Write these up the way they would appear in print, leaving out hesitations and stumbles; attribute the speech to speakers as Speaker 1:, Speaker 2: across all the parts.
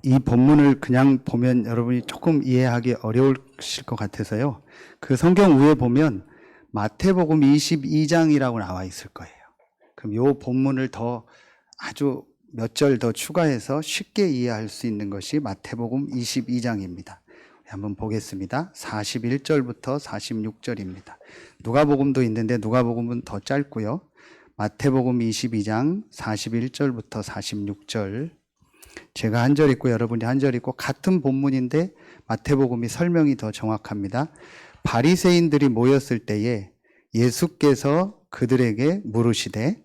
Speaker 1: 이 본문을 그냥 보면 여러분이 조금 이해하기 어려우실 것 같아서요. 그 성경 위에 보면 마태복음 22장이라고 나와 있을 거예요. 그럼 이 본문을 더 아주 몇 절 더 추가해서 쉽게 이해할 수 있는 것이 마태복음 22장입니다. 한번 보겠습니다. 41절부터 46절입니다. 누가복음도 있는데 누가복음은 더 짧고요. 마태복음 22장 41절부터 46절. 제가 한 절 읽고 여러분이 한 절 읽고 같은 본문인데 마태복음이 설명이 더 정확합니다. 바리새인들이 모였을 때에 예수께서 그들에게 물으시되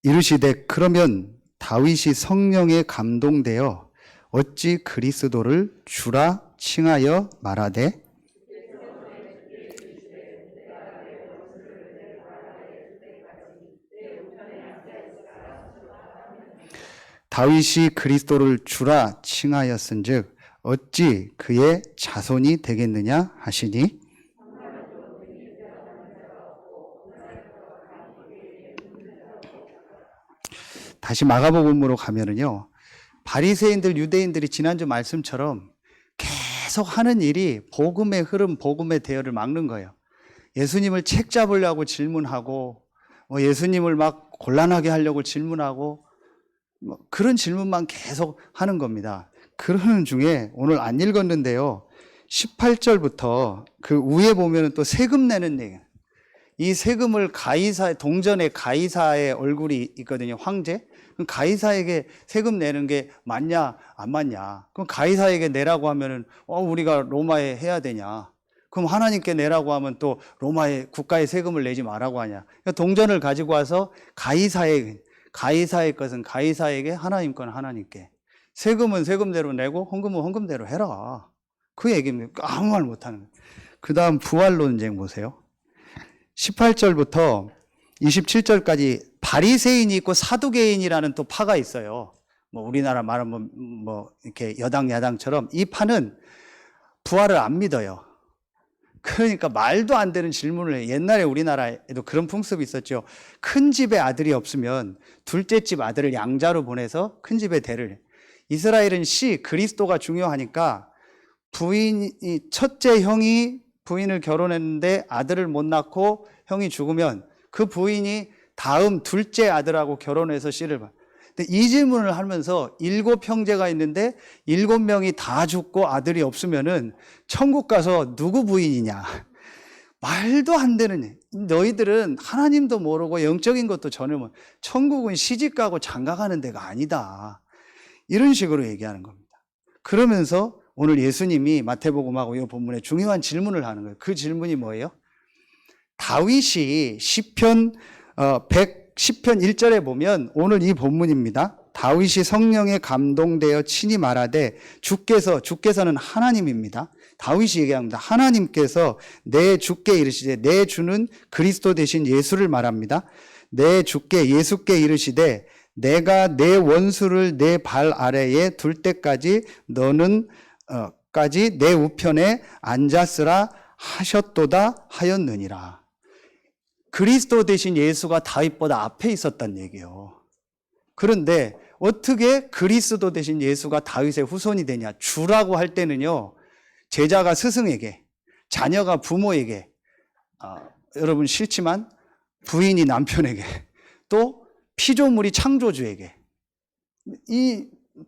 Speaker 1: 이르시되 그러면 다윗이 성령에 감동되어 어찌 그리스도를 주라 칭하여 말하되 다윗이 그리스도를 주라 칭하였은즉 어찌 그의 자손이 되겠느냐 하시니 다시 마가복음으로 가면은요. 바리새인들 유대인들이 지난주 말씀처럼 계속 하는 일이 복음의 흐름, 복음의 대열을 막는 거예요. 예수님을 책 잡으려고 질문하고 예수님을 막 곤란하게 하려고 질문하고 그런 질문만 계속 하는 겁니다. 그러는 중에 오늘 안 읽었는데요. 18절부터 그 위에 보면 또 세금 내는 얘기. 이 세금을 동전에 가이사의 얼굴이 있거든요. 황제. 그럼 가이사에게 세금 내는 게 맞냐 안 맞냐. 그럼 가이사에게 내라고 하면은 우리가 로마에 해야 되냐. 그럼 하나님께 내라고 하면 또 로마의 국가의 세금을 내지 말라고 하냐. 그러니까 동전을 가지고 와서 가이사의 것은 가이사에게, 하나님 건 하나님께. 세금은 세금대로 내고 헌금은 헌금대로 해라. 그 얘기입니다. 아무 말 못하는 거예요. 그 다음 부활 논쟁 보세요. 18절부터 27절까지 바리새인이 있고 사두개인이라는 또 파가 있어요. 우리나라 말하면 이렇게 여당 야당처럼 이 파는 부활을 안 믿어요. 그러니까 말도 안 되는 질문을 해요. 옛날에 우리나라에도 그런 풍습이 있었죠. 큰 집에 아들이 없으면 둘째 집 아들을 양자로 보내서 큰 집에 대를. 이스라엘은 그리스도가 중요하니까 첫째 형이 부인을 결혼했는데 아들을 못 낳고 형이 죽으면 그 부인이 다음 둘째 아들하고 결혼해서 씨를 봐. 근데 이 질문을 하면서 7 형제가 있는데 7명이 다 죽고 아들이 없으면은 천국 가서 누구 부인이냐. 말도 안 되는, 너희들은 하나님도 모르고 영적인 것도 전혀 모르고 천국은 시집가고 장가가는 데가 아니다. 이런 식으로 얘기하는 겁니다. 그러면서 오늘 예수님이 마태복음하고 이 본문에 중요한 질문을 하는 거예요. 그 질문이 뭐예요? 다윗이 시편 1절에 보면 오늘 이 본문입니다. 다윗이 성령에 감동되어 친히 말하되 주께서는 하나님입니다. 다윗이 얘기합니다. 하나님께서 내 주께 이르시되, 내 주는 그리스도 대신 예수를 말합니다. 내 주께 예수께 이르시되 내가 내 원수를 내 발 아래에 둘 때까지 너는 까지 내 우편에 앉았으라 하셨도다 하였느니라. 그리스도 대신 예수가 다윗보다 앞에 있었단 얘기예요. 그런데 어떻게 그리스도 대신 예수가 다윗의 후손이 되냐? 주라고 할 때는요, 제자가 스승에게, 자녀가 부모에게, 여러분 싫지만 부인이 남편에게, 또 피조물이 창조주에게,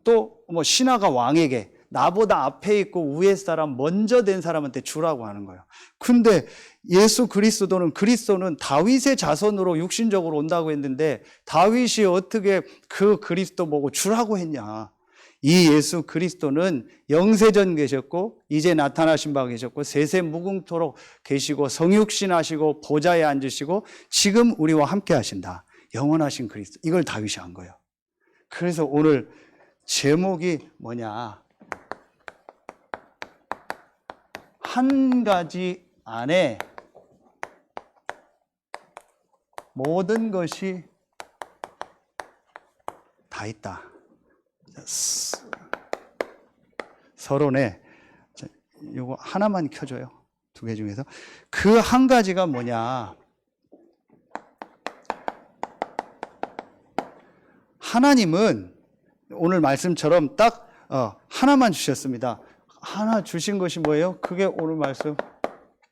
Speaker 1: 또 신하가 왕에게, 나보다 앞에 있고 위에 사람, 먼저 된 사람한테 주라고 하는 거예요. 근데 예수 그리스도는 다윗의 자손으로 육신적으로 온다고 했는데 다윗이 어떻게 그 그리스도 보고 주라고 했냐. 이 예수 그리스도는 영세전 계셨고 이제 나타나신 바 계셨고 세세 무궁토록 계시고 성육신 하시고 보좌에 앉으시고 지금 우리와 함께 하신다. 영원하신 그리스도. 이걸 다윗이 한 거예요. 그래서 오늘 제목이 뭐냐. 한 가지 안에 모든 것이 다 있다. 서론에 이거 하나만 켜줘요. 두 개 중에서 그 한 가지가 뭐냐? 하나님은 오늘 말씀처럼 딱 하나만 주셨습니다. 하나 주신 것이 뭐예요? 그게 오늘 말씀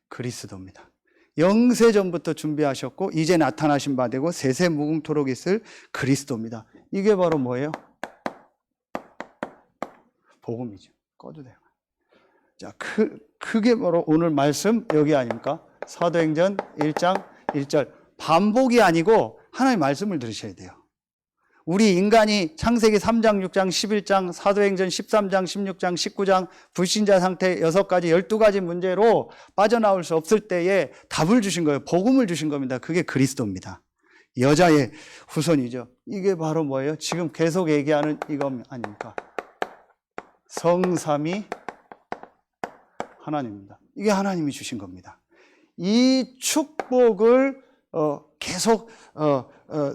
Speaker 1: 그리스도입니다. 영세전부터 준비하셨고 이제 나타나신 바 되고 세세 무궁토록 있을 그리스도입니다. 이게 바로 뭐예요? 복음이죠. 꺼도 돼요. 자, 그게 바로 오늘 말씀 여기 아닙니까? 사도행전 1장 1절. 반복이 아니고 하나님의 말씀을 들으셔야 돼요. 우리 인간이 창세기 3장, 6장, 11장, 사도행전 13장, 16장, 19장 불신자 상태 6가지, 12가지 문제로 빠져나올 수 없을 때에 답을 주신 거예요. 복음을 주신 겁니다. 그게 그리스도입니다. 여자의 후손이죠. 이게 바로 뭐예요? 지금 계속 얘기하는 이거 아닙니까? 성삼위 하나님입니다. 이게 하나님이 주신 겁니다. 이 축복을 계속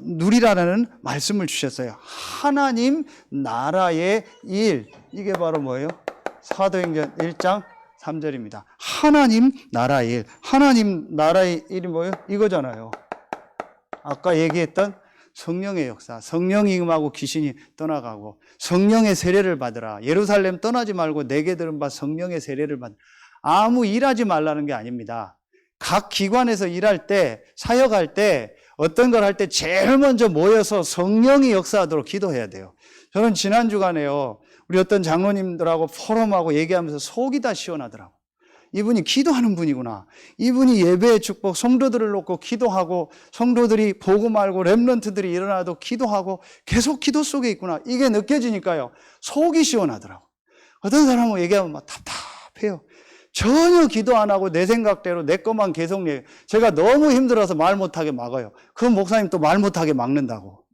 Speaker 1: 누리라는 말씀을 주셨어요. 하나님 나라의 일. 이게 바로 뭐예요? 사도행전 1장 3절입니다. 하나님 나라의 일. 하나님 나라의 일이 뭐예요? 이거잖아요. 아까 얘기했던 성령의 역사. 성령이 임하고 귀신이 떠나가고 성령의 세례를 받으라. 예루살렘 떠나지 말고 내게 들은 바 성령의 세례를 받으라. 아무 일하지 말라는 게 아닙니다. 각 기관에서 일할 때, 사역할 때, 어떤 걸 할 때 제일 먼저 모여서 성령이 역사하도록 기도해야 돼요. 저는 지난 주간에요, 우리 어떤 장로님들하고 포럼하고 얘기하면서 속이 다 시원하더라고. 이분이 기도하는 분이구나. 이분이 예배의 축복, 성도들을 놓고 기도하고, 성도들이 복음 알고 렘넌트들이 일어나도 기도하고 계속 기도 속에 있구나. 이게 느껴지니까요, 속이 시원하더라고. 어떤 사람은 얘기하면 막 답답해요. 전혀 기도 안 하고 내 생각대로 내 것만 계속 얘기해요. 제가 너무 힘들어서 말 못하게 막아요. 그럼 목사님 또 말 못하게 막는다고.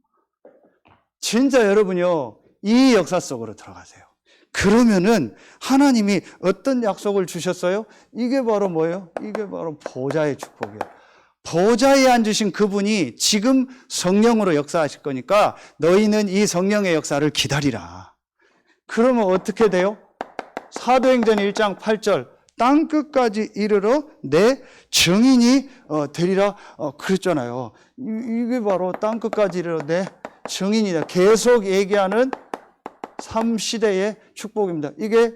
Speaker 1: 진짜 여러분요, 이 역사 속으로 들어가세요. 그러면은 하나님이 어떤 약속을 주셨어요? 이게 바로 뭐예요? 이게 바로 보좌의 축복이에요. 보좌에 앉으신 그분이 지금 성령으로 역사하실 거니까 너희는 이 성령의 역사를 기다리라. 그러면 어떻게 돼요? 사도행전 1장 8절. 땅 끝까지 이르러 내 증인이 되리라 그랬잖아요. 이게 바로 땅 끝까지 이르러 내 증인이다. 계속 얘기하는 3시대의 축복입니다. 이게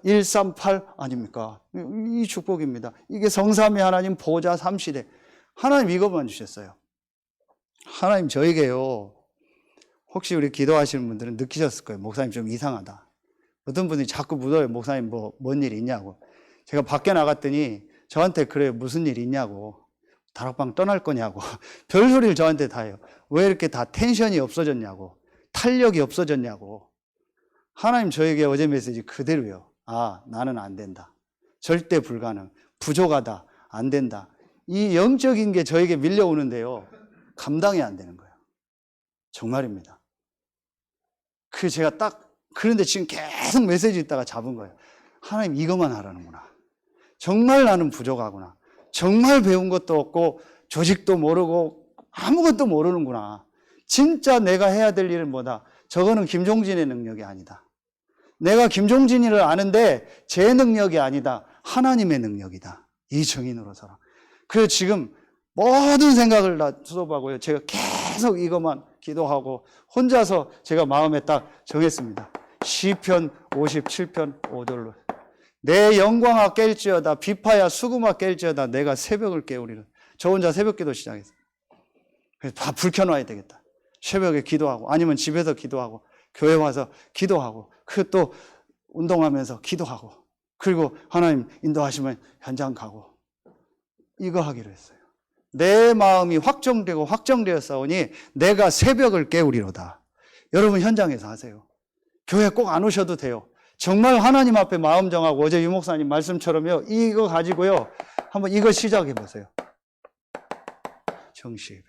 Speaker 1: 138 아닙니까? 이 축복입니다. 이게 성삼위 하나님 보좌 3시대. 하나님 이것만 주셨어요. 하나님 저에게요, 혹시 우리 기도하시는 분들은 느끼셨을 거예요. 목사님 좀 이상하다. 어떤 분이 자꾸 묻어요. 목사님 뭔 일 있냐고. 제가 밖에 나갔더니 저한테 그래요. 무슨 일 있냐고. 다락방 떠날 거냐고. 별소리를 저한테 다 해요. 왜 이렇게 다 텐션이 없어졌냐고. 탄력이 없어졌냐고. 하나님 저에게 어제 메시지 그대로요. 아, 나는 안 된다. 절대 불가능. 부족하다. 안 된다. 이 영적인 게 저에게 밀려오는데요, 감당이 안 되는 거예요. 정말입니다. 제가 그런데 지금 계속 메시지 있다가 잡은 거예요. 하나님 이것만 하라는구나. 정말 나는 부족하구나. 정말 배운 것도 없고 조직도 모르고 아무것도 모르는구나. 진짜 내가 해야 될 일은 뭐다? 저거는 김종진의 능력이 아니다. 내가 김종진이를 아는데 제 능력이 아니다. 하나님의 능력이다. 이 증인으로서라. 그래서 지금 모든 생각을 다 수습하고요, 제가 계속 이것만 기도하고 혼자서 제가 마음에 딱 정했습니다. 시편 57편 5절로 내 영광아 깰지어다 비파야 수금아 깰지어다 내가 새벽을 깨우리라. 저 혼자 새벽 기도 시작했어요. 그래서 다 불 켜놔야 되겠다. 새벽에 기도하고 아니면 집에서 기도하고 교회 와서 기도하고 그리고 또 운동하면서 기도하고 그리고 하나님 인도하시면 현장 가고 이거 하기로 했어요. 내 마음이 확정되고 확정되었사오니 내가 새벽을 깨우리로다. 여러분 현장에서 하세요. 교회 꼭 안 오셔도 돼요. 정말 하나님 앞에 마음 정하고 어제 유 목사님 말씀처럼요, 이거 가지고요 한번 이거 시작해 보세요. 정시예배.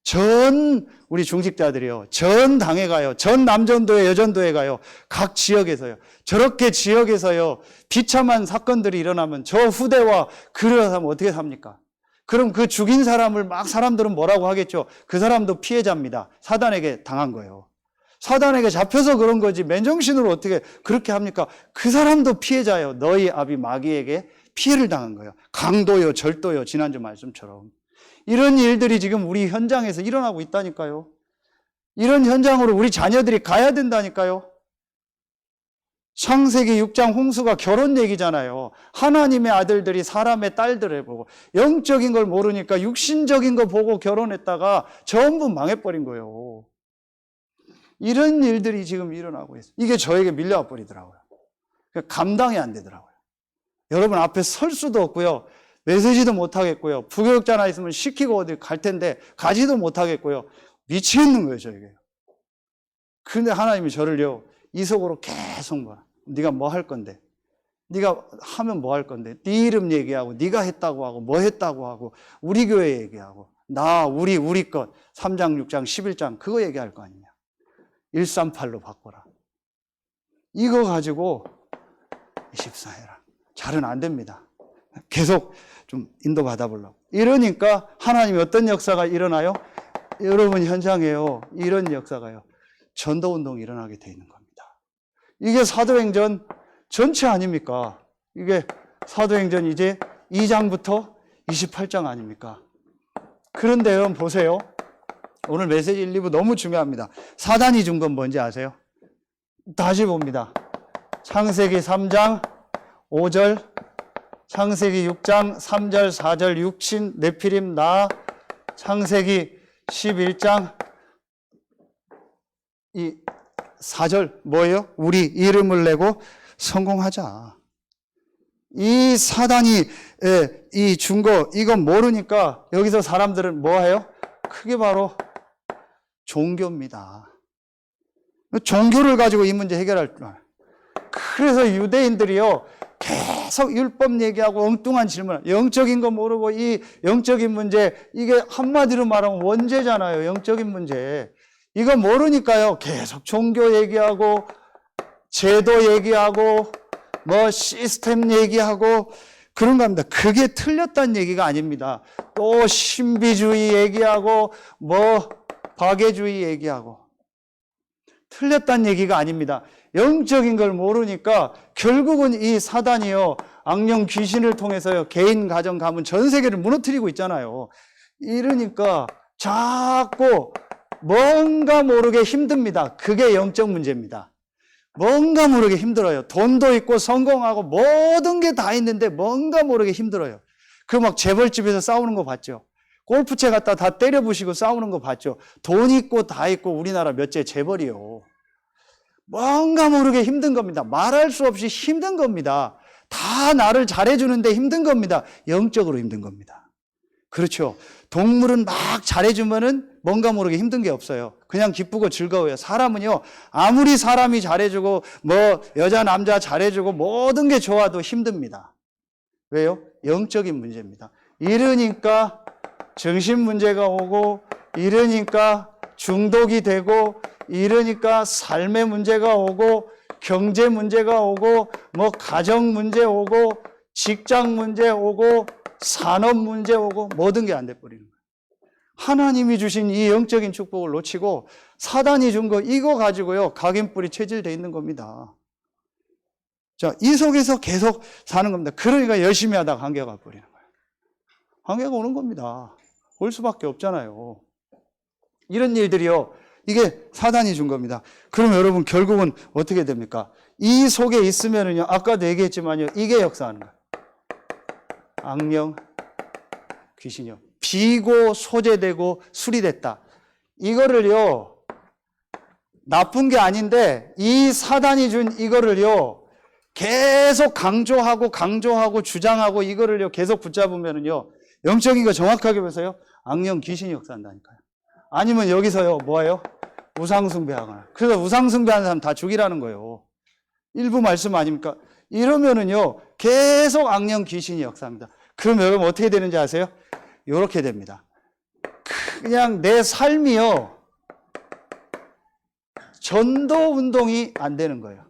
Speaker 1: 전 우리 중직자들이요, 전 당에 가요, 전 남전도회 여전도회 가요, 각 지역에서요. 저렇게 지역에서요 비참한 사건들이 일어나면 저 후대와 그러다 하면 어떻게 삽니까? 그럼 그 죽인 사람을 막 사람들은 뭐라고 하겠죠? 그 사람도 피해자입니다. 사단에게 당한 거예요. 사단에게 잡혀서 그런 거지 맨정신으로 어떻게 그렇게 합니까? 그 사람도 피해자예요. 너희 아비 마귀에게 피해를 당한 거예요. 강도요, 절도요, 지난주 말씀처럼. 이런 일들이 지금 우리 현장에서 일어나고 있다니까요. 이런 현장으로 우리 자녀들이 가야 된다니까요. 창세기 6장 홍수가 결혼 얘기잖아요. 하나님의 아들들이 사람의 딸들을 보고 영적인 걸 모르니까 육신적인 거 보고 결혼했다가 전부 망해버린 거예요. 이런 일들이 지금 일어나고 있어요. 이게 저에게 밀려와 버리더라고요. 감당이 안 되더라고요. 여러분 앞에 설 수도 없고요. 메시지도 못 하겠고요. 부교육자 하나 있으면 시키고 어디 갈 텐데 가지도 못 하겠고요. 미치겠는 거예요, 저에게. 근데 하나님이 저를요, 이 속으로 계속 봐. 네가 뭐 할 건데? 네가 하면 뭐 할 건데? 네 이름 얘기하고 네가 했다고 하고 뭐 했다고 하고 우리 교회 얘기하고 나 우리 것 3장 6장 11장 그거 얘기할 거 아니냐. 138로 바꿔라. 이거 가지고 24해라. 잘은 안 됩니다. 계속 좀 인도 받아보려고. 이러니까 하나님이 어떤 역사가 일어나요? 여러분 현장에요. 이런 역사가요. 전도운동이 일어나게 돼 있는 겁니다. 이게 사도행전 전체 아닙니까? 이게 사도행전 이제 2장부터 28장 아닙니까? 그런데 여러분 보세요. 오늘 메시지 1, 2부 너무 중요합니다. 사단이 준 건 뭔지 아세요? 다시 봅니다. 창세기 3장 5절, 창세기 6장 3절, 4절, 육신, 네피림, 나, 창세기 11장 이 4절 뭐예요? 우리 이름을 내고 성공하자. 이 사단이 이 준 거 이건 모르니까 여기서 사람들은 뭐 해요? 크게 바로 종교입니다. 종교를 가지고 이 문제 해결할 줄 알아요. 그래서 유대인들이요 계속 율법 얘기하고 엉뚱한 질문, 영적인 거 모르고 이 영적인 문제, 이게 한마디로 말하면 원죄잖아요. 영적인 문제. 이거 모르니까요 계속 종교 얘기하고 제도 얘기하고 뭐 시스템 얘기하고 그런 겁니다. 그게 틀렸다는 얘기가 아닙니다. 또 신비주의 얘기하고 뭐 박애주의 얘기하고 틀렸다는 얘기가 아닙니다. 영적인 걸 모르니까 결국은 이 사단이요 악령 귀신을 통해서요 개인 가정 가문 전 세계를 무너뜨리고 있잖아요. 이러니까 자꾸 뭔가 모르게 힘듭니다. 그게 영적 문제입니다. 뭔가 모르게 힘들어요. 돈도 있고 성공하고 모든 게 다 있는데 뭔가 모르게 힘들어요. 그 막 재벌집에서 싸우는 거 봤죠? 골프채 갖다 다 때려 부시고 싸우는 거 봤죠? 돈 있고 다 있고 우리나라 몇째 재벌이요. 뭔가 모르게 힘든 겁니다. 말할 수 없이 힘든 겁니다. 다 나를 잘해주는데 힘든 겁니다. 영적으로 힘든 겁니다. 그렇죠. 동물은 막 잘해주면은 뭔가 모르게 힘든 게 없어요. 그냥 기쁘고 즐거워요. 사람은요, 아무리 사람이 잘해주고, 뭐, 여자, 남자 잘해주고, 모든 게 좋아도 힘듭니다. 왜요? 영적인 문제입니다. 이러니까 정신 문제가 오고, 이러니까 중독이 되고, 이러니까 삶의 문제가 오고, 경제 문제가 오고, 뭐, 가정 문제 오고, 직장 문제 오고, 산업 문제 오고 모든 게 안 돼버리는 거예요. 하나님이 주신 이 영적인 축복을 놓치고 사단이 준 거 이거 가지고요 각인뿔이 체질되어 있는 겁니다. 자, 이 속에서 계속 사는 겁니다. 그러니까 열심히 하다가 한계가 버리는 거예요. 한계가 오는 겁니다. 올 수밖에 없잖아요. 이런 일들이요 이게 사단이 준 겁니다. 그럼 여러분 결국은 어떻게 됩니까? 이 속에 있으면은요 아까도 얘기했지만요 이게 역사하는 거예요. 악령, 귀신이요. 비고 소재되고 수리됐다. 이거를요, 나쁜 게 아닌데, 이 사단이 준 이거를요, 계속 강조하고 주장하고 이거를요, 계속 붙잡으면은요, 영적인 거 정확하게 보세요. 악령, 귀신이 역사한다니까요. 아니면 여기서요, 뭐예요? 우상숭배하거나. 그래서 우상숭배하는 사람 다 죽이라는 거예요. 일부 말씀 아닙니까? 이러면은요, 계속 악령 귀신이 역사합니다. 그럼 여러분 어떻게 되는지 아세요? 이렇게 됩니다. 그냥 내 삶이요, 전도 운동이 안 되는 거예요.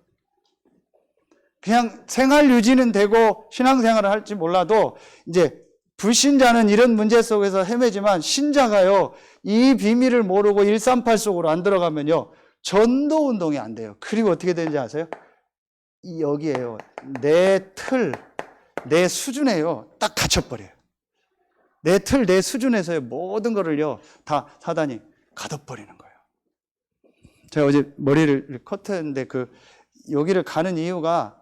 Speaker 1: 그냥 생활 유지는 되고 신앙생활을 할지 몰라도 이제 불신자는 이런 문제 속에서 헤매지만 신자가요, 이 비밀을 모르고 138 속으로 안 들어가면요, 전도 운동이 안 돼요. 그리고 어떻게 되는지 아세요? 여기에요. 내 틀, 내 수준에요. 딱 갇혀버려요. 내 틀, 내 수준에서의 모든 거를요, 다 사단이 가둬버리는 거예요. 제가 어제 머리를 커트했는데, 여기를 가는 이유가,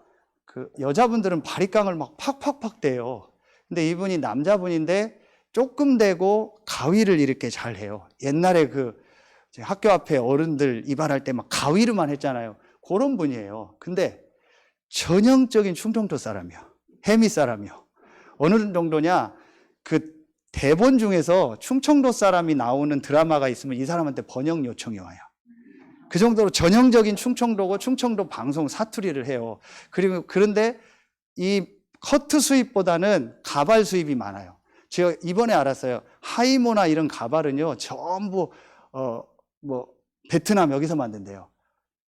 Speaker 1: 여자분들은 바리깡을 막 팍팍팍 대요. 근데 이분이 남자분인데, 조금 대고 가위를 이렇게 잘 해요. 옛날에 학교 앞에 어른들 입안할 때 막 가위로만 했잖아요. 그런 분이에요. 근데 전형적인 충청도 사람이요. 해미 사람이요. 어느 정도냐, 대본 중에서 충청도 사람이 나오는 드라마가 있으면 이 사람한테 번역 요청이 와요. 그 정도로 전형적인 충청도고 충청도 방송 사투리를 해요. 그런데 이 커트 수입보다는 가발 수입이 많아요. 제가 이번에 알았어요. 하이모나 이런 가발은요, 전부, 베트남 여기서 만든대요.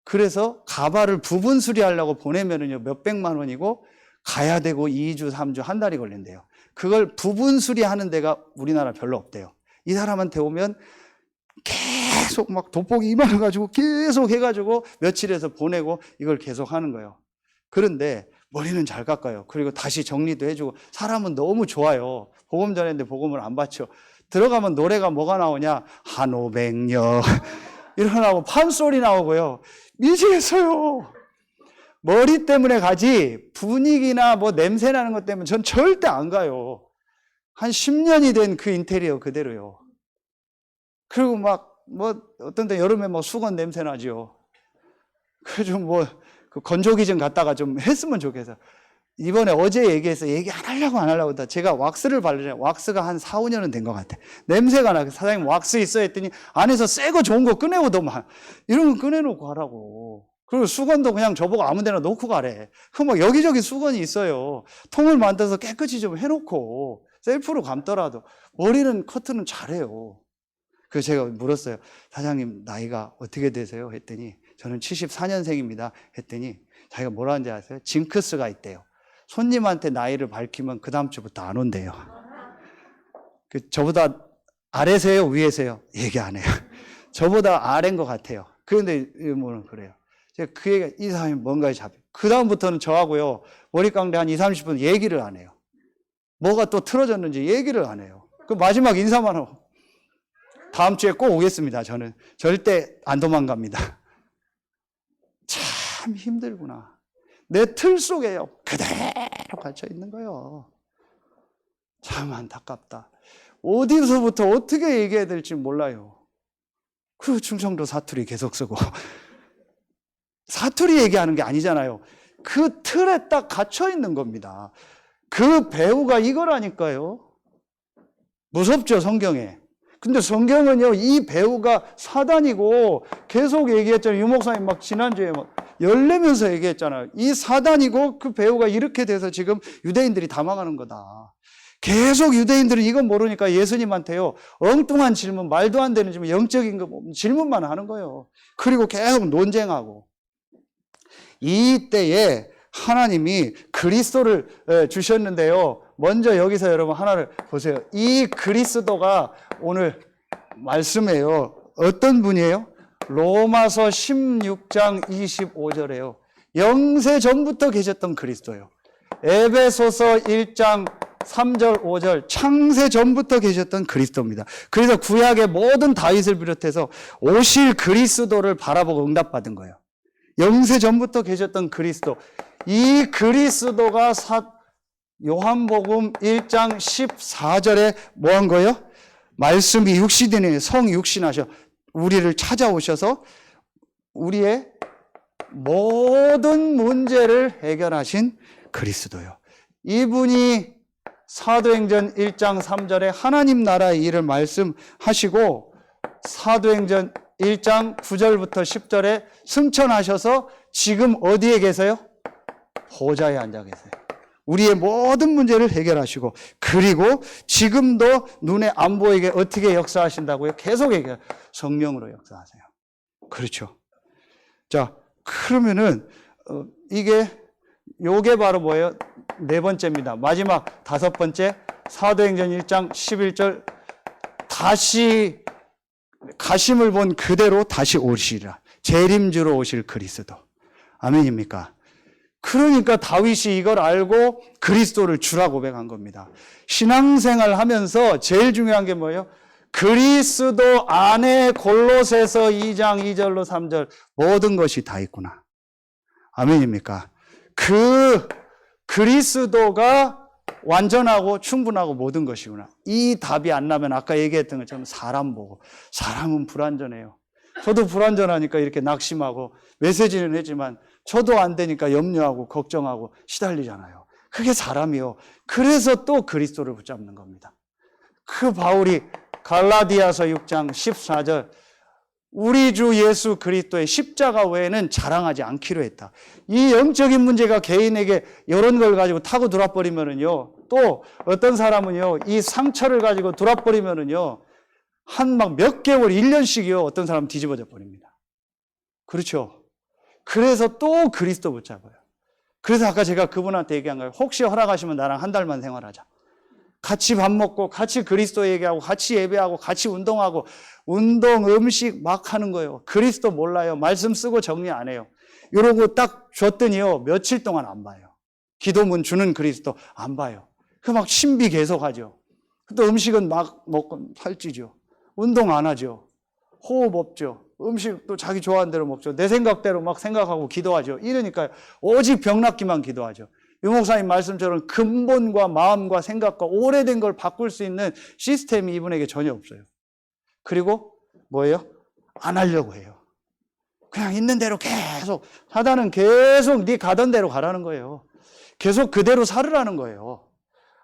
Speaker 1: 그래서 가발을 부분 수리하려고 보내면은요, 몇백만 원이고, 가야 되고 2주, 3주, 한 달이 걸린대요. 그걸 부분 수리하는 데가 우리나라 별로 없대요. 이 사람한테 오면 계속 막 돋보기 이만해가지고 계속 해가지고 며칠에서 보내고 이걸 계속 하는 거예요. 그런데 머리는 잘 깎아요. 그리고 다시 정리도 해주고 사람은 너무 좋아요. 복음 전했는데 복음을 안 받죠. 들어가면 노래가 뭐가 나오냐? 한오백녀 일어나고 판소리 나오고요. 미치겠어요. 머리 때문에 가지 분위기나 냄새 나는 것 때문에 전 절대 안 가요. 한 10년이 된 그 인테리어 그대로요. 그리고 어떤 때 여름에 수건 냄새 나죠. 그래서 건조기 좀 갖다가 좀 했으면 좋겠어. 이번에 어제 얘기해서 얘기 안 하려고 하다 제가 왁스를 바르잖아요. 왁스가 한 4, 5년은 된 것 같아. 냄새가 나. 사장님 왁스 있어 했더니 안에서 새 거 좋은 거 꺼내오더만. 이런 거 꺼내놓고 가라고. 그리고 수건도 그냥 저보고 아무 데나 놓고 가래. 여기저기 수건이 있어요. 통을 만들어서 깨끗이 좀 해놓고 셀프로 감더라도 머리는 커트는 잘해요. 그래서 제가 물었어요. 사장님 나이가 어떻게 되세요? 했더니 저는 74년생입니다. 했더니 자기가 뭐라 하는지 아세요? 징크스가 있대요. 손님한테 나이를 밝히면 그 다음 주부터 안 온대요. 저보다 아래세요? 위에세요? 얘기 안 해요. 저보다 아래인 것 같아요. 그런데 뭐는 그래요. 제가 그 얘기가 이 사람이 뭔가에 잡혀. 그 다음부터는 저하고요. 머리 깎는데 한 2, 30분 얘기를 안 해요. 뭐가 또 틀어졌는지 얘기를 안 해요. 그 마지막 인사만 하고. 다음 주에 꼭 오겠습니다. 저는 절대 안 도망갑니다. 참 힘들구나. 내 틀 속에요. 그대로 갇혀 있는 거예요. 참 안타깝다. 어디서부터 어떻게 얘기해야 될지 몰라요. 그리고 충청도 사투리 계속 쓰고. 사투리 얘기하는 게 아니잖아요. 그 틀에 딱 갇혀 있는 겁니다. 그 배우가 이거라니까요. 무섭죠, 성경에. 근데 성경은요, 이 배우가 사단이고 계속 얘기했잖아요. 유 목사님 지난주에 열내면서 얘기했잖아요. 이 사단이고 그 배우가 이렇게 돼서 지금 유대인들이 다 망하는 거다. 계속 유대인들은 이건 모르니까 예수님한테요, 엉뚱한 질문, 말도 안 되는 질문, 영적인 질문만 하는 거예요. 그리고 계속 논쟁하고. 이때에 하나님이 그리스도를 주셨는데요. 먼저 여기서 여러분 하나를 보세요. 이 그리스도가 오늘 말씀이에요. 어떤 분이에요? 로마서 16장 25절에요. 영세 전부터 계셨던 그리스도예요. 에베소서 1장 3절 5절 창세 전부터 계셨던 그리스도입니다. 그래서 구약의 모든 다윗을 비롯해서 오실 그리스도를 바라보고 응답받은 거예요. 영세 전부터 계셨던 그리스도. 이 그리스도가 요한복음 1장 14절에 뭐 한 거예요? 말씀이 육신이네, 성육신하셔 우리를 찾아오셔서 우리의 모든 문제를 해결하신 그리스도요. 이분이 사도행전 1장 3절에 하나님 나라의 일을 말씀하시고 사도행전 1장 9절부터 10절에 승천하셔서 지금 어디에 계세요? 보좌에 앉아 계세요. 우리의 모든 문제를 해결하시고, 그리고 지금도 눈에 안 보이게 어떻게 역사하신다고요? 계속 얘기해요. 성령으로 역사하세요. 그렇죠. 자, 그러면은 요게 바로 뭐예요? 네 번째입니다. 마지막 다섯 번째, 사도행전 1장 11절 다시 가심을 본 그대로 다시 오시리라. 재림주로 오실 그리스도. 아멘입니까? 그러니까 다윗이 이걸 알고 그리스도를 주라 고백한 겁니다. 신앙생활 하면서 제일 중요한 게 뭐예요? 그리스도 안에 골로새서 2장 2절로 3절 모든 것이 다 있구나. 아멘입니까? 그 그리스도가 완전하고 충분하고 모든 것이구나. 이 답이 안 나면 아까 얘기했던 것처럼 사람 보고, 사람은 불완전해요. 저도 불완전하니까 이렇게 낙심하고 메시지는 했지만 저도 안 되니까 염려하고 걱정하고 시달리잖아요. 그게 사람이요. 그래서 또 그리스도를 붙잡는 겁니다. 그 바울이 갈라디아서 6장 14절 우리 주 예수 그리스도의 십자가 외에는 자랑하지 않기로 했다. 이 영적인 문제가 개인에게 이런 걸 가지고 타고 돌아버리면은요, 또 어떤 사람은요, 이 상처를 가지고 돌아버리면은요, 한 막 몇 개월, 1년씩이요, 어떤 사람은 뒤집어져 버립니다. 그렇죠? 그래서 또 그리스도 붙잡아요. 그래서 아까 제가 그분한테 얘기한 거예요. 혹시 허락하시면 나랑 한 달만 생활하자. 같이 밥 먹고, 같이 그리스도 얘기하고, 같이 예배하고, 같이 운동하고, 운동, 음식 막 하는 거예요. 그리스도 몰라요. 말씀 쓰고 정리 안 해요. 이러고 딱 줬더니요, 며칠 동안 안 봐요. 기도문 주는 그리스도 안 봐요. 그 막 신비 계속 하죠. 또 음식은 막 먹고 살찌죠. 운동 안 하죠. 호흡 없죠. 음식도 자기 좋아하는 대로 먹죠. 내 생각대로 막 생각하고 기도하죠. 이러니까 오직 병낫기만 기도하죠. 유 목사님 말씀처럼 근본과 마음과 생각과 오래된 걸 바꿀 수 있는 시스템이 이분에게 전혀 없어요. 그리고 뭐예요? 안 하려고 해요. 그냥 있는 대로 계속, 사단은 계속 네 가던 대로 가라는 거예요. 계속 그대로 살으라는 거예요.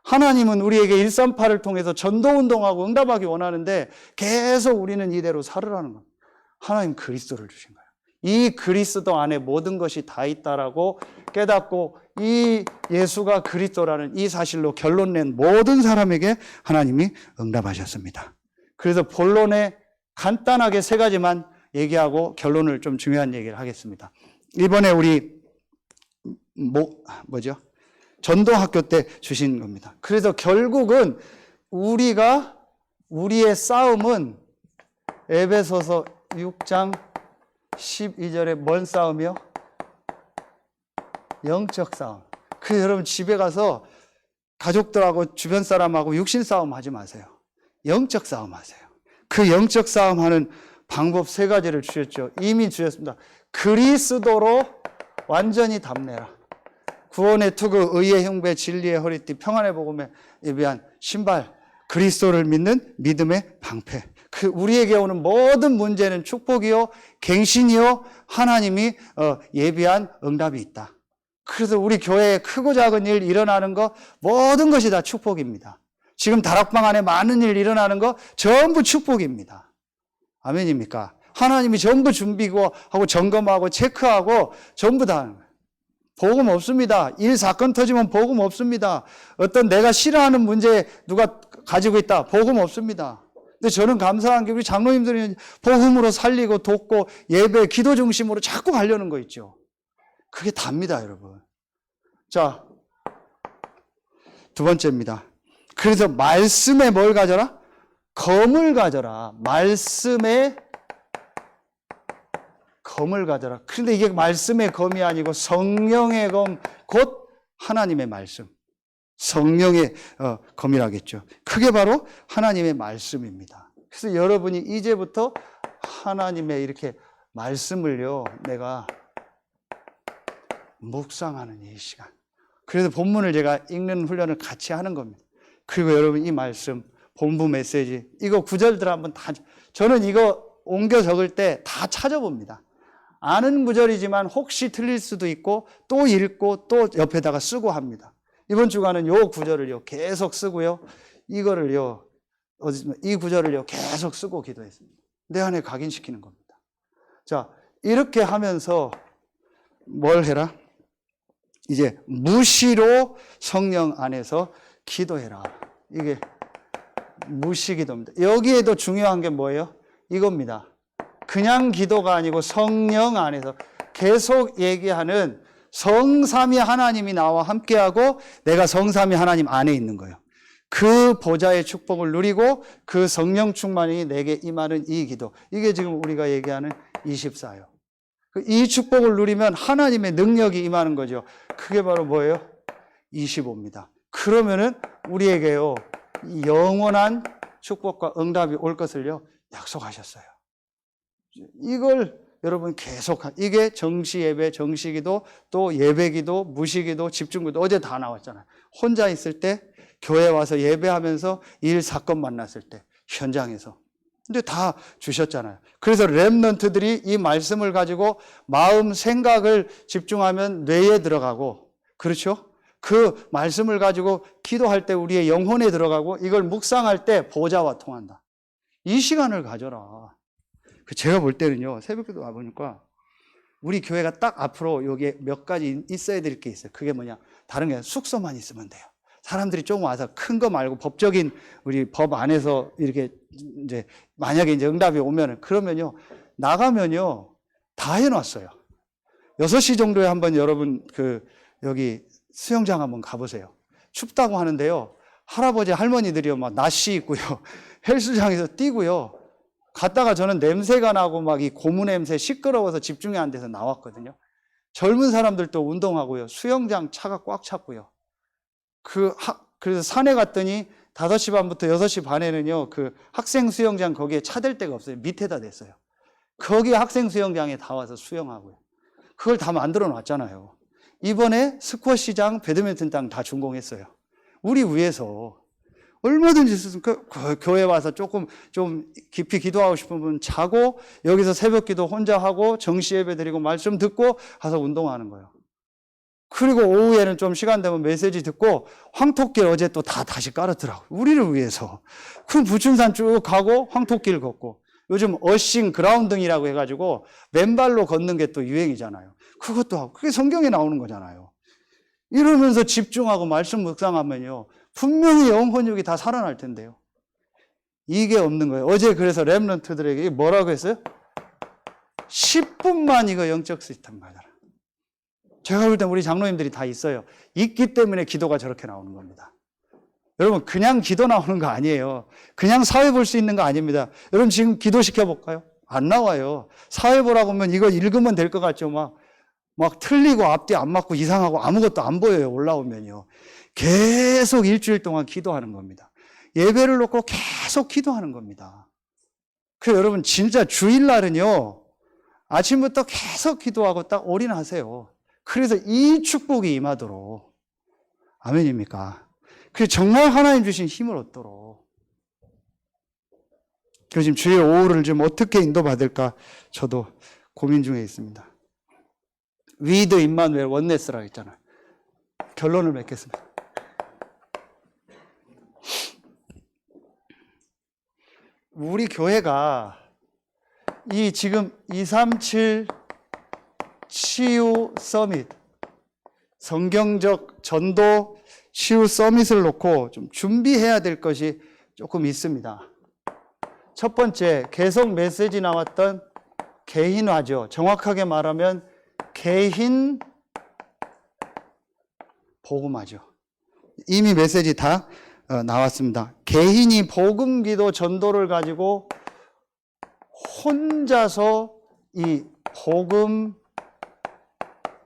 Speaker 1: 하나님은 우리에게 138을 통해서 전도운동하고 응답하기 원하는데 계속 우리는 이대로 살으라는 겁니다. 하나님 그리스도를 주신 거예요. 이 그리스도 안에 모든 것이 다 있다라고 깨닫고 이 예수가 그리스도라는 이 사실로 결론 낸 모든 사람에게 하나님이 응답하셨습니다. 그래서 본론에 간단하게 세 가지만 얘기하고 결론을 좀 중요한 얘기를 하겠습니다. 이번에 우리 전도학교 때 주신 겁니다. 그래서 결국은 우리의 싸움은 에베소서 6장 12절에 뭔 싸움이요? 영적 싸움. 그래서 여러분 집에 가서 가족들하고 주변 사람하고 육신 싸움 하지 마세요. 영적 싸움 하세요. 그 영적 싸움 하는 방법 세 가지를 주셨죠. 이미 주셨습니다. 그리스도로 완전히 답내라. 구원의 투구, 의의 흉배, 진리의 허리띠, 평안의 복음에 예비한 신발, 그리스도를 믿는 믿음의 방패. 그 우리에게 오는 모든 문제는 축복이요, 갱신이요, 하나님이 예비한 응답이 있다. 그래서 우리 교회에 크고 작은 일 일어나는 거 모든 것이 다 축복입니다. 지금 다락방 안에 많은 일 일어나는 거 전부 축복입니다. 아멘입니까? 하나님이 전부 준비고 하고 점검하고 체크하고 전부 다 하는 거예요. 복음 없습니다. 일 사건 터지면 복음 없습니다. 어떤 내가 싫어하는 문제 누가 가지고 있다. 복음 없습니다. 근데 저는 감사한 게 우리 장로님들이 복음으로 살리고 돕고 예배, 기도 중심으로 자꾸 가려는 거 있죠. 그게 답니다, 여러분. 자, 두 번째입니다. 그래서 말씀에 뭘 가져라? 검을 가져라. 말씀에 검을 가져라. 그런데 이게 말씀의 검이 아니고 성령의 검, 곧 하나님의 말씀. 성령의 검이라겠죠. 그게 바로 하나님의 말씀입니다. 그래서 여러분이 이제부터 하나님의 이렇게 말씀을요, 내가 묵상하는 이 시간. 그래서 본문을 제가 읽는 훈련을 같이 하는 겁니다. 그리고 여러분 이 말씀, 본부 메시지, 이거 구절들 한번 다, 저는 이거 옮겨 적을 때 다 찾아봅니다. 아는 구절이지만 혹시 틀릴 수도 있고 또 읽고 또 옆에다가 쓰고 합니다. 이번 주간은 요 구절을요 계속 쓰고요. 이거를요 이 구절을요 계속 쓰고 기도했습니다. 내 안에 각인시키는 겁니다. 자, 이렇게 하면서 뭘 해라? 이제 무시로 성령 안에서 기도해라. 이게 무시기도입니다. 여기에도 중요한 게 뭐예요? 이겁니다. 그냥 기도가 아니고 성령 안에서 계속 얘기하는 성삼위 하나님이 나와 함께하고 내가 성삼위 하나님 안에 있는 거예요. 그 보좌의 축복을 누리고 그 성령 충만이 내게 임하는 이 기도. 이게 지금 우리가 얘기하는 24요. 이 축복을 누리면 하나님의 능력이 임하는 거죠. 그게 바로 뭐예요? 25입니다. 그러면은 우리에게요, 영원한 축복과 응답이 올 것을요, 약속하셨어요. 이걸 여러분 계속, 이게 정시 예배, 정시 기도, 또 예배 기도, 무시 기도, 집중 기도, 어제 다 나왔잖아요. 혼자 있을 때, 교회 와서 예배하면서 일 사건 만났을 때, 현장에서. 근데 다 주셨잖아요. 그래서 렘넌트들이 이 말씀을 가지고 마음, 생각을 집중하면 뇌에 들어가고, 그렇죠? 그 말씀을 가지고 기도할 때 우리의 영혼에 들어가고, 이걸 묵상할 때 보좌와 통한다. 이 시간을 가져라. 제가 볼 때는요, 새벽기도 와보니까 우리 교회가 딱 앞으로 여기에 몇 가지 있어야 될 게 있어요. 그게 뭐냐? 다른 게 아니라 숙소만 있으면 돼요. 사람들이 조금 와서 큰 거 말고 법적인 우리 법 안에서 이렇게 이제 만약에 이제 응답이 오면은, 그러면요, 나가면요, 다 해놨어요. 6시 정도에 한번 여러분 여기 수영장 한번 가보세요. 춥다고 하는데요, 할아버지 할머니들이요, 막 나시 입고요, 헬스장에서 뛰고요. 갔다가 저는 냄새가 나고 막 이 고무 냄새 시끄러워서 집중이 안 돼서 나왔거든요. 젊은 사람들도 운동하고요. 수영장 차가 꽉 찼고요. 그래서 산에 갔더니 5시 반부터 6시 반에는요, 그 학생 수영장 거기에 차댈 데가 없어요. 밑에다 냈어요. 거기 학생 수영장에 다 와서 수영하고요. 그걸 다 만들어 놨잖아요. 이번에 스쿼시장, 배드민턴 땅 다 준공했어요. 우리 위해서. 얼마든지 교회 와서 조금 좀 깊이 기도하고 싶은 분 자고, 여기서 새벽 기도 혼자 하고, 정시 예배 드리고, 말씀 듣고 가서 운동하는 거예요. 그리고 오후에는 좀 시간 되면 메시지 듣고, 황토길 어제 또 다시 깔았더라고요. 우리를 위해서. 그럼 부춘산 쭉 가고 황토길 걷고, 요즘 어싱 그라운딩이라고 해가지고 맨발로 걷는 게 또 유행이잖아요. 그것도 하고, 그게 성경에 나오는 거잖아요. 이러면서 집중하고 말씀 묵상하면요, 분명히 영혼육이 다 살아날 텐데요. 이게 없는 거예요. 어제 그래서 렘넌트들에게 뭐라고 했어요? 10분만 이거 영적 시스템 가져라. 제가 볼 때 우리 장로님들이 다 있어요. 있기 때문에 기도가 저렇게 나오는 겁니다. 여러분, 그냥 기도 나오는 거 아니에요. 그냥 사회 볼 수 있는 거 아닙니다. 여러분, 지금 기도시켜 볼까요? 안 나와요. 사회 보라고 하면 이거 읽으면 될 것 같죠? 막 틀리고 앞뒤 안 맞고 이상하고 아무것도 안 보여요. 올라오면요. 계속 일주일 동안 기도하는 겁니다. 예배를 놓고 계속 기도하는 겁니다. 그래서 여러분, 진짜 주일날은요, 아침부터 계속 기도하고 딱 올인하세요. 그래서 이 축복이 임하도록. 아멘입니까? 그래서 정말 하나님 주신 힘을 얻도록. 그래서 지금 주일 오후를 좀 어떻게 인도받을까 저도 고민 중에 있습니다. 위드 임마누엘 원네스라고 했잖아요. 결론을 맺겠습니다. 우리 교회가 이 지금 237 치유 서밋, 성경적 전도 치유 서밋을 놓고 좀 준비해야 될 것이 조금 있습니다. 첫 번째, 계속 메시지 나왔던 개인화죠. 정확하게 말하면 개인 복음화죠. 이미 메시지 다 나왔습니다. 개인이 복음 기도 전도를 가지고 혼자서 이 복음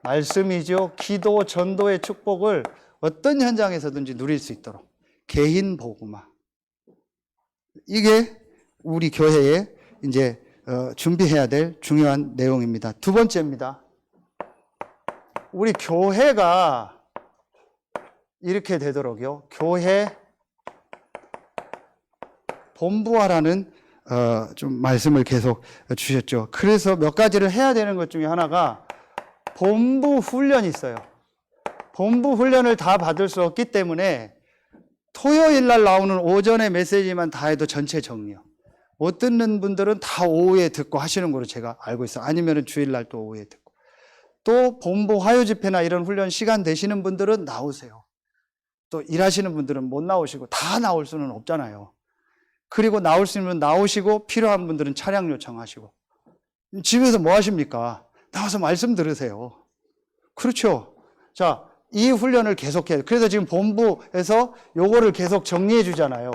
Speaker 1: 말씀이죠. 기도 전도의 축복을 어떤 현장에서든지 누릴 수 있도록 개인 복음화. 이게 우리 교회에 이제 준비해야 될 중요한 내용입니다. 두 번째입니다. 우리 교회가 이렇게 되도록요. 교회 본부화라는 좀 말씀을 계속 주셨죠. 그래서 몇 가지를 해야 되는 것 중에 하나가 본부 훈련이 있어요. 본부 훈련을 다 받을 수 없기 때문에 토요일 날 나오는 오전의 메시지만 다 해도 전체 정리요. 못 듣는 분들은 다 오후에 듣고 하시는 걸로 제가 알고 있어요. 아니면 주일 날 또 오후에 듣고. 또 본부 화요 집회나 이런 훈련 시간 되시는 분들은 나오세요. 또 일하시는 분들은 못 나오시고 다 나올 수는 없잖아요. 그리고 나올 수 있는 나오시고 필요한 분들은 차량 요청하시고. 집에서 뭐 하십니까? 나와서 말씀 들으세요. 그렇죠? 자, 이 훈련을 계속해요. 그래서 지금 본부에서 요거를 계속 정리해 주잖아요.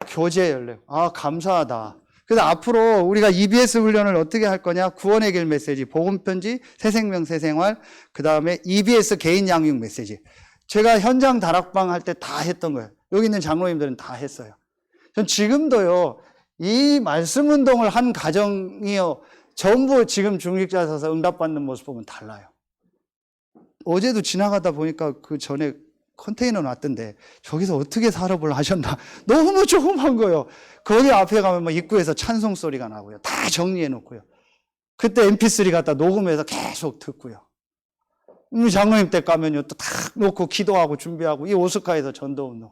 Speaker 1: 교제 연례. 아, 감사하다. 그래서 앞으로 우리가 EBS 훈련을 어떻게 할 거냐? 구원의 길 메시지, 복음편지, 새생명, 새생활, 그 다음에 EBS 개인 양육 메시지. 제가 현장 다락방 할 때 다 했던 거예요. 여기 있는 장로님들은 다 했어요. 전 지금도요, 이 말씀 운동을 한 가정이요, 전부 지금 중직자 서서 응답받는 모습 보면 달라요. 어제도 지나가다 보니까 그 전에 컨테이너 놨던데 저기서 어떻게 사업을 하셨나 너무 조그만 거예요. 거기 앞에 가면 막 입구에서 찬송 소리가 나고요. 다 정리해 놓고요. 그때 MP3 갖다 녹음해서 계속 듣고요. 장로님 때 가면요 또 탁 놓고 기도하고 준비하고 이 오스카에서 전도운동.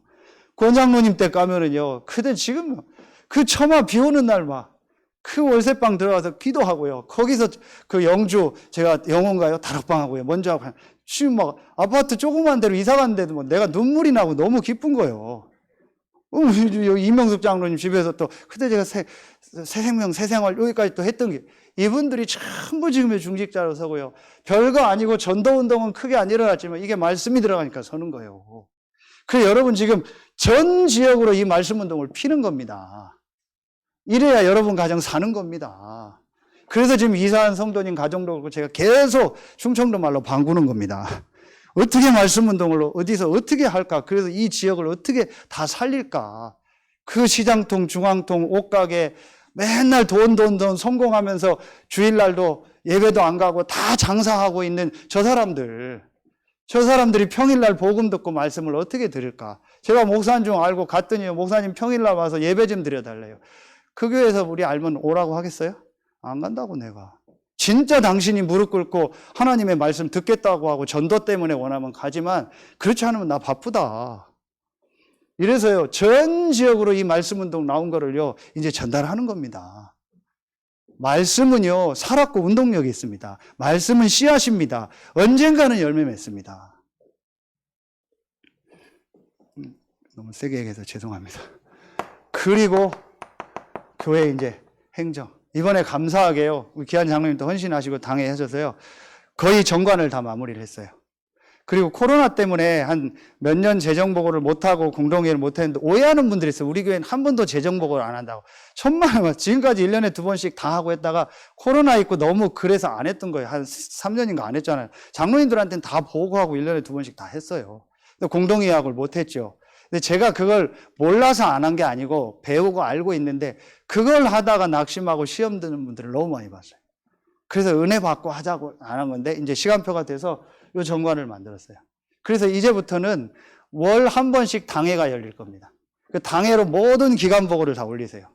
Speaker 1: 권장로님 때 가면은요 그때 지금 그 처마 비 오는 날 막 그 월세방 들어가서 기도하고요. 거기서 그 영주 제가 영혼가요 다락방 하고요. 먼저 하고 지금 막 아파트 조그만 데로 이사 갔는데도 뭐 내가 눈물이 나고 너무 기쁜 거예요. 이명숙 장로님 집에서 또 그때 제가 새생명 새생활 여기까지 또 했던 게 이분들이 전부 지금의 중직자로 서고요. 별거 아니고 전도운동은 크게 안 일어났지만 이게 말씀이 들어가니까 서는 거예요. 그래서 여러분 지금 전 지역으로 이 말씀 운동을 피는 겁니다. 이래야 여러분 가정 사는 겁니다. 그래서 지금 이사한 성도님 가정도 그렇고 제가 계속 충청도 말로 방구는 겁니다. 어떻게 말씀 운동을 어디서 어떻게 할까? 그래서 이 지역을 어떻게 다 살릴까? 그 시장통, 중앙통, 옷가게 맨날 돈 성공하면서 주일날도 예배도 안 가고 다 장사하고 있는 저 사람들이 평일날 복음 듣고 말씀을 어떻게 들을까? 제가 목사인 줄 알고 갔더니 목사님 평일날 와서 예배 좀 드려달래요. 그 교회에서 우리 알면 오라고 하겠어요? 안 간다고 내가. 진짜 당신이 무릎 꿇고 하나님의 말씀 듣겠다고 하고 전도 때문에 원하면 가지만 그렇지 않으면 나 바쁘다. 이래서요 전 지역으로 이 말씀 운동 나온 거를요 이제 전달하는 겁니다. 말씀은요 살았고 운동력이 있습니다. 말씀은 씨앗입니다. 언젠가는 열매 맺습니다. 너무 세게 얘기해서 죄송합니다. 그리고 교회 이제 행정. 이번에 감사하게요. 우리 기한 장로님도 헌신하시고 당회 하셔서요. 거의 정관을 다 마무리를 했어요. 그리고 코로나 때문에 한 몇 년 재정보고를 못하고 공동회의를 못했는데 오해하는 분들이 있어요. 우리 교회는 한 번도 재정보고를 안 한다고. 천만에 지금까지 1년에 2번씩 다 하고 했다가 코로나 있고 너무 그래서 안 했던 거예요. 한 3년인가 안 했잖아요. 장로님들한테는 다 보고하고 1년에 2번씩 다 했어요. 근데 공동회의학을 못했죠. 근데 제가 그걸 몰라서 안 한 게 아니고 배우고 알고 있는데 그걸 하다가 낙심하고 시험 드는 분들을 너무 많이 봤어요. 그래서 은혜 받고 하자고 안 한 건데 이제 시간표가 돼서 이 정관을 만들었어요. 그래서 이제부터는 월 한 번씩 당회가 열릴 겁니다. 그 당회로 모든 기관 보고를 다 올리세요.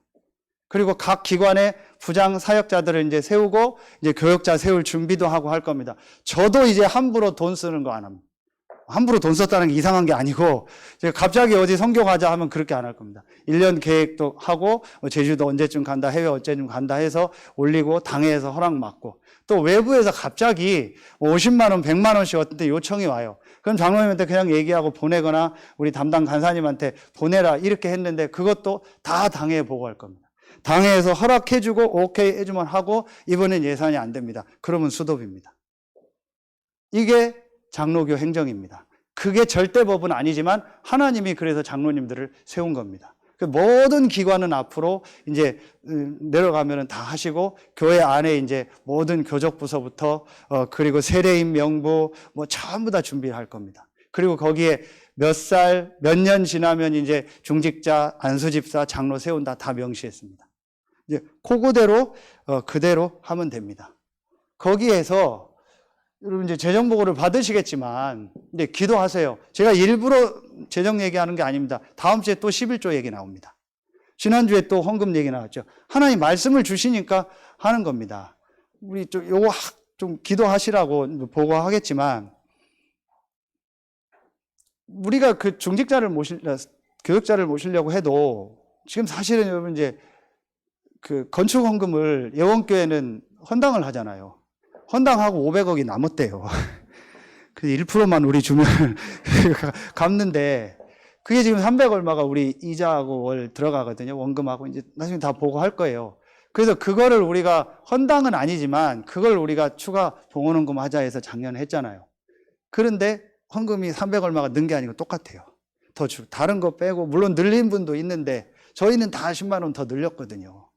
Speaker 1: 그리고 각 기관의 부장 사역자들을 이제 세우고 이제 교역자 세울 준비도 하고 할 겁니다. 저도 이제 함부로 돈 쓰는 거 안 합니다. 함부로 돈 썼다는 게 이상한 게 아니고 제가 갑자기 어디 선교 가자 하면 그렇게 안 할 겁니다. 1년 계획도 하고 제주도 언제쯤 간다, 해외 언제쯤 간다 해서 올리고 당회에서 허락 받고 또 외부에서 갑자기 50만 원, 100만 원씩 어떤 때 요청이 와요. 그럼 장로님한테 그냥 얘기하고 보내거나 우리 담당 간사님한테 보내라 이렇게 했는데 그것도 다 당회에 보고할 겁니다. 당회에서 허락해주고 오케이 해주면 하고 이번엔 예산이 안 됩니다. 그러면 수도비입니다. 이게 장로교 행정입니다. 그게 절대법은 아니지만 하나님이 그래서 장로님들을 세운 겁니다. 그 모든 기관은 앞으로 이제 내려가면은 다 하시고 교회 안에 이제 모든 교적부서부터 그리고 세례인 명부 뭐 전부 다 준비를 할 겁니다. 그리고 거기에 몇 살, 몇 년 지나면 이제 중직자, 안수집사, 장로 세운다 다 명시했습니다. 이제 그거대로 그대로 하면 됩니다. 거기에서 여러분 이제 재정 보고를 받으시겠지만 이제 기도하세요. 제가 일부러 재정 얘기하는 게 아닙니다. 다음 주에 또 11조 얘기 나옵니다. 지난주에 또 헌금 얘기 나왔죠. 하나님 말씀을 주시니까 하는 겁니다. 우리 좀 요거 좀 기도하시라고 보고하겠지만 우리가 그 중직자를 교역자를 모시려고 해도 지금 사실은 여러분 이제 그 건축 헌금을 예원교회는 헌당을 하잖아요. 헌당하고 500억이 남았대요. 그래서 1%만 우리 주면 갚는데 그게 지금 300 얼마가 우리 이자하고 월 들어가거든요. 원금하고 이제 나중에 다 보고 할 거예요. 그래서 그거를 우리가 헌당은 아니지만 그걸 우리가 추가 봉헌헌금 하자 해서 작년에 했잖아요. 그런데 헌금이 300 얼마가 는 게 아니고 똑같아요. 다른 거 빼고 물론 늘린 분도 있는데 저희는 다 10만 원 더 늘렸거든요.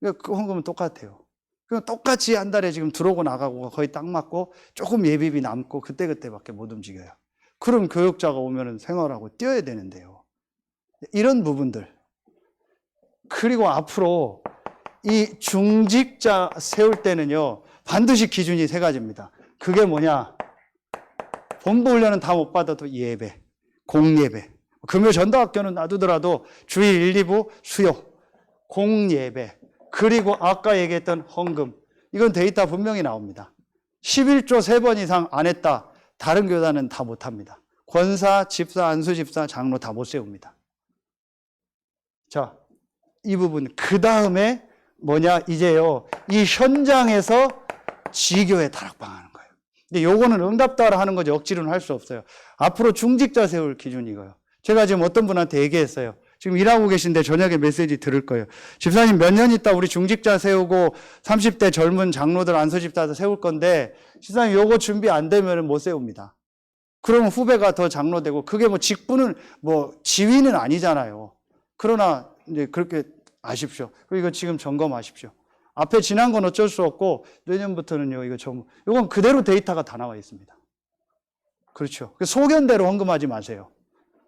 Speaker 1: 그 헌금은 똑같아요. 그럼 똑같이 한 달에 지금 들어오고 나가고 거의 딱 맞고 조금 예비비 남고 그때그때밖에 못 움직여요. 그럼 교육자가 오면은 생활하고 뛰어야 되는데요. 이런 부분들. 그리고 앞으로 이 중직자 세울 때는요, 반드시 기준이 세 가지입니다. 그게 뭐냐? 본부 훈련은 다 못 받아도 예배, 공예배. 금요 전도학교는 놔두더라도 주일 1, 2부 수요, 공예배, 그리고 아까 얘기했던 헌금. 이건 데이터 분명히 나옵니다. 11조 3번 이상 안 했다. 다른 교단은 다 못합니다. 권사, 집사, 안수집사, 장로 다 못 세웁니다. 자, 이 부분. 그 다음에 뭐냐, 이제요, 이 현장에서 지교에 타락방하는 거예요. 근데 요거는 응답따라 하는 거지, 억지로는 할 수 없어요. 앞으로 중직자 세울 기준이 이거예요. 제가 지금 어떤 분한테 얘기했어요. 지금 일하고 계신데 저녁에 메시지 들을 거예요. 집사님 몇 년 있다 우리 중직자 세우고 30대 젊은 장로들 안수집사도 세울 건데, 집사님 요거 준비 안 되면 못 세웁니다. 그러면 후배가 더 장로 되고, 그게 뭐 직분은 뭐 지위는 아니잖아요. 그러나 이제 그렇게 아십시오. 이거 지금 점검하십시오. 앞에 지난 건 어쩔 수 없고, 내년부터는요, 이건 그대로 데이터가 다 나와 있습니다. 그렇죠. 소견대로 헌금하지 마세요.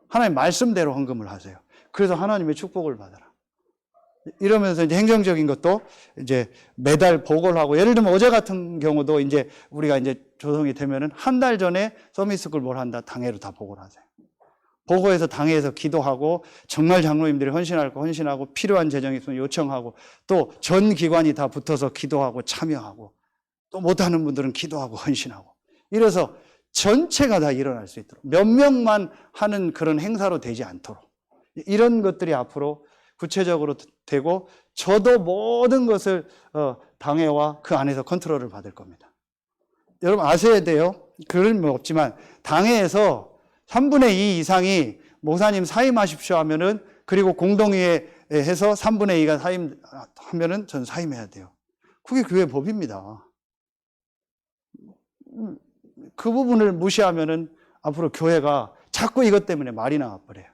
Speaker 1: 하나님 말씀대로 헌금을 하세요. 그래서 하나님의 축복을 받아라. 이러면서 이제 행정적인 것도 이제 매달 보고를 하고, 예를 들면 어제 같은 경우도 이제 우리가 이제 조성이 되면은 한 달 전에 서밋스쿨 뭘 한다, 당회로 다 보고를 하세요. 보고해서 당회에서 기도하고, 정말 장로님들이 헌신할 거 헌신하고, 필요한 재정이 있으면 요청하고, 또 전 기관이 다 붙어서 기도하고 참여하고, 또 못하는 분들은 기도하고 헌신하고, 이래서 전체가 다 일어날 수 있도록, 몇 명만 하는 그런 행사로 되지 않도록, 이런 것들이 앞으로 구체적으로 되고, 저도 모든 것을 당회와 그 안에서 컨트롤을 받을 겁니다. 여러분 아셔야 돼요. 그런 건 없지만 당회에서 3분의 2 이상이 목사님 사임하십시오 하면은, 그리고 공동회에 해서 3분의 2가 사임하면은 전 사임해야 돼요. 그게 교회 법입니다. 그 부분을 무시하면은 앞으로 교회가 자꾸 이것 때문에 말이 나와버려요.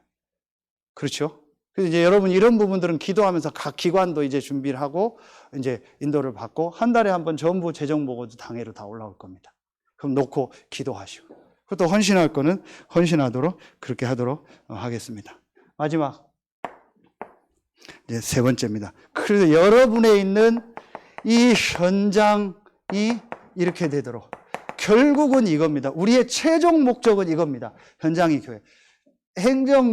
Speaker 1: 그렇죠? 그래서 이제 여러분 이런 부분들은 기도하면서 각 기관도 이제 준비를 하고 이제 인도를 받고, 한 달에 한 번 전부 재정 보고도 당회로 다 올라올 겁니다. 그럼 놓고 기도하시고, 그것도 헌신할 거는 헌신하도록 그렇게 하도록 하겠습니다. 마지막 이제 세 번째입니다. 그래서 여러분에 있는 이 현장이 이렇게 되도록, 결국은 이겁니다. 우리의 최종 목적은 이겁니다. 현장이 교회. 행정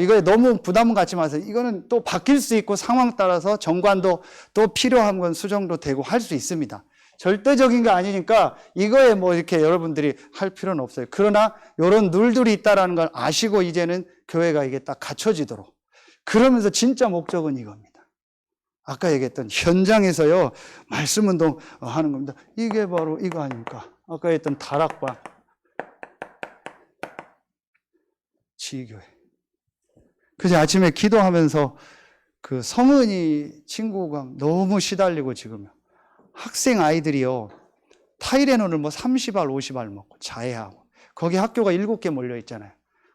Speaker 1: 이거에 너무 부담은 갖지 마세요. 이거는 또 바뀔 수 있고, 상황 따라서 정관도 또 필요한 건 수정도 되고 할 수 있습니다. 절대적인 게 아니니까 이거에 이렇게 여러분들이 할 필요는 없어요. 그러나 이런 룰들이 있다라는 걸 아시고, 이제는 교회가 이게 딱 갖춰지도록, 그러면서 진짜 목적은 이겁니다. 아까 얘기했던 현장에서요, 말씀 운동 하는 겁니다. 이게 바로 이거 아닙니까? 아까 했던 다락방, 지교회. 그래서 아침에 기도하면서 그 성은이 친구가 너무 시달리고, 지금 학생 아이들이요, 타이레놀을 30알 50알 먹고 자해하고, 거기 학교가 7개 몰려 있잖아요.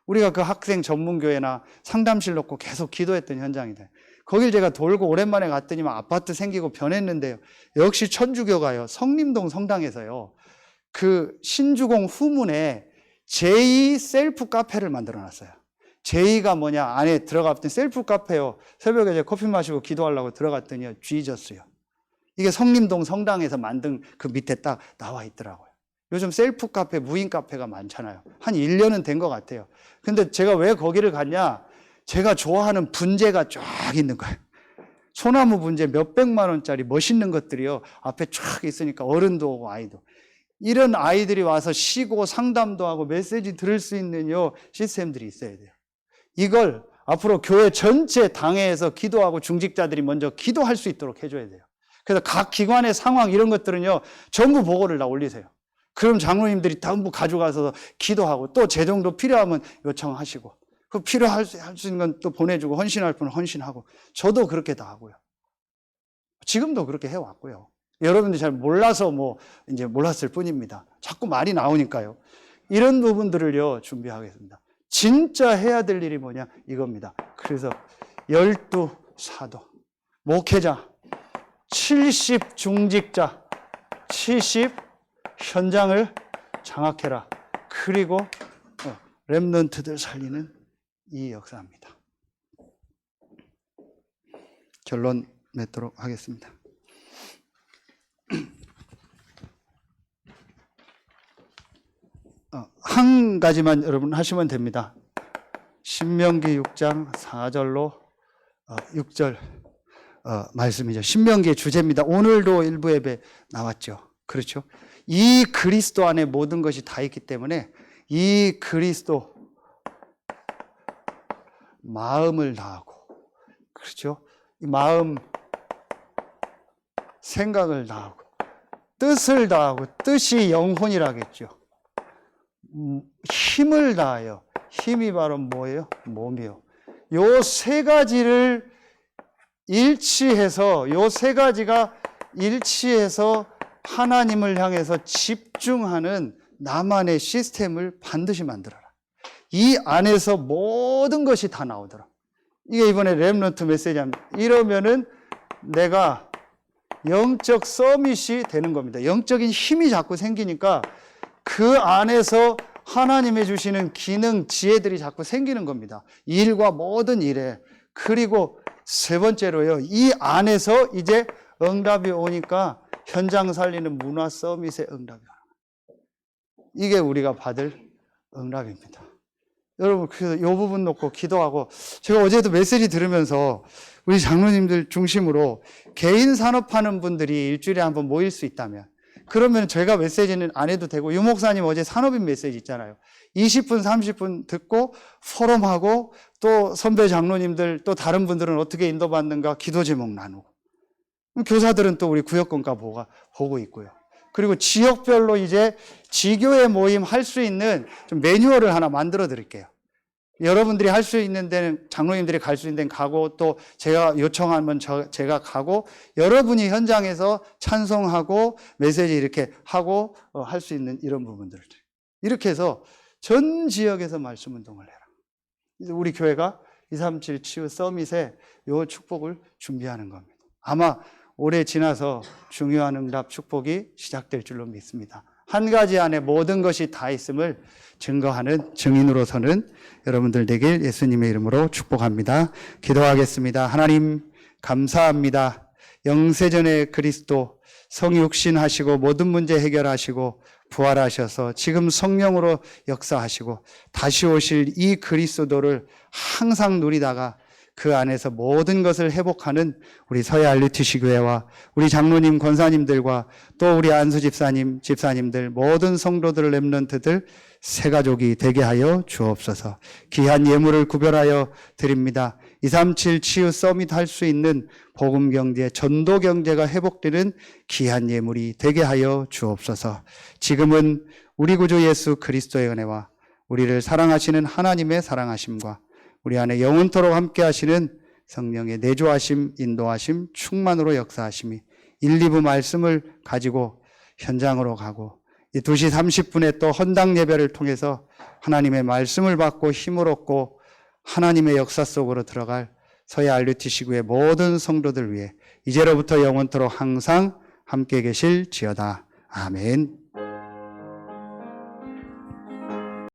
Speaker 1: 우리가 그 학생 전문교회나 상담실 놓고 계속 기도했던 현장이다. 거길 제가 돌고 오랜만에 갔더니만 아파트 생기고 변했는데요, 역시 천주교가요, 성림동 성당에서요, 그 신주공 후문에 제2 셀프 카페를 만들어 놨어요. 제2가 뭐냐, 안에 들어갔더니 셀프 카페요. 새벽에 이제 커피 마시고 기도하려고 들어갔더니요, 쥐졌어요. 이게 성림동 성당에서 만든 그 밑에 딱 나와 있더라고요. 요즘 셀프 카페, 무인 카페가 많잖아요. 한 1년은 된 것 같아요. 근데 제가 왜 거기를 갔냐, 제가 좋아하는 분재가 쫙 있는 거예요. 소나무 분재 몇백만 원짜리 멋있는 것들이요, 앞에 쫙 있으니까 어른도 오고 아이도. 이런 아이들이 와서 쉬고 상담도 하고 메시지 들을 수 있는 시스템들이 있어야 돼요. 이걸 앞으로 교회 전체 당회에서 기도하고 중직자들이 먼저 기도할 수 있도록 해줘야 돼요. 그래서 각 기관의 상황 이런 것들은요, 전부 보고를 다 올리세요. 그럼 장로님들이 전부 가져가서 기도하고, 또 재정도 필요하면 요청하시고, 그 필요할 수 있는 건 또 보내주고, 헌신할 분은 헌신하고. 저도 그렇게 다 하고요. 지금도 그렇게 해왔고요. 여러분들이 잘 몰라서 이제 몰랐을 뿐입니다. 자꾸 말이 나오니까요. 이런 부분들을요, 준비하겠습니다. 진짜 해야 될 일이 뭐냐, 이겁니다. 그래서 12 사도. 목회자, 70 중직자, 70 현장을 장악해라. 그리고 렘넌트들 살리는 이 역사입니다. 결론 맺도록 하겠습니다. 한 가지만 여러분 하시면 됩니다. 신명기 6장 4절로 6절 말씀이죠. 신명기의 주제입니다. 오늘도 일부 예배 나왔죠. 그렇죠? 이 그리스도 안에 모든 것이 다 있기 때문에 이 그리스도 마음을 다하고, 그렇죠? 이 마음, 생각을 다하고, 뜻을 다하고, 뜻이 영혼이라겠죠. 힘을 다하여, 힘이 바로 뭐예요? 몸이요. 요 세 가지를 일치해서, 요 세 가지가 일치해서 하나님을 향해서 집중하는 나만의 시스템을 반드시 만들어라. 이 안에서 모든 것이 다 나오더라. 이게 이번에 렘넌트 메시지입니다. 이러면은 내가 영적 서밋이 되는 겁니다. 영적인 힘이 자꾸 생기니까 그 안에서 하나님이 주시는 기능, 지혜들이 자꾸 생기는 겁니다. 일과 모든 일에. 그리고 세 번째로요, 이 안에서 이제 응답이 오니까 현장 살리는 문화 서밋의 응답이 와요. 이게 우리가 받을 응답입니다. 여러분, 이 부분 놓고 기도하고, 제가 어제도 메시지 들으면서 우리 장로님들 중심으로 개인 산업하는 분들이 일주일에 한번 모일 수 있다면, 그러면 제가 메시지는 안 해도 되고, 유 목사님 어제 산업인 메시지 있잖아요. 20분, 30분 듣고 포럼하고, 또 선배 장로님들, 또 다른 분들은 어떻게 인도받는가 기도 제목 나누고, 교사들은 또 우리 구역권과 보고 있고요. 그리고 지역별로 이제 지교회 모임 할 수 있는 좀 매뉴얼을 하나 만들어 드릴게요. 여러분들이 할 수 있는 데는, 장로님들이 갈 수 있는 데는 가고, 또 제가 요청하면 제가 가고, 여러분이 현장에서 찬송하고 메시지 이렇게 하고 할 수 있는 이런 부분들을 이렇게 해서 전 지역에서 말씀 운동을 해라. 우리 교회가 237 치유 서밋에 요 축복을 준비하는 겁니다. 아마 올해 지나서 중요한 응답 축복이 시작될 줄로 믿습니다. 한 가지 안에 모든 것이 다 있음을 증거하는 증인으로서는 여러분들 되길 예수님의 이름으로 축복합니다. 기도하겠습니다. 하나님 감사합니다. 영세전의 그리스도 성육신하시고 모든 문제 해결하시고 부활하셔서 지금 성령으로 역사하시고 다시 오실 이 그리스도를 항상 누리다가 그 안에서 모든 것을 회복하는 우리 서해 RUTC 교회와 우리 장로님, 권사님들과 또 우리 안수 집사님, 집사님들, 모든 성도들, 렘넌트들 새 가족이 되게 하여 주옵소서. 귀한 예물을 구별하여 드립니다. 237 치유 서밋 할 수 있는 복음 경제, 전도 경제가 회복되는 귀한 예물이 되게 하여 주옵소서. 지금은 우리 구주 예수 그리스도의 은혜와 우리를 사랑하시는 하나님의 사랑하심과 우리 안에 영원토록 함께 하시는 성령의 내주하심, 인도하심, 충만으로 역사하심이 1, 2부 말씀을 가지고 현장으로 가고 이 2시 30분에 또 헌당 예배를 통해서 하나님의 말씀을 받고 힘을 얻고 하나님의 역사 속으로 들어갈 서해 RUTC구의 모든 성도들 위해 이제로부터 영원토록 항상 함께 계실지어다. 아멘.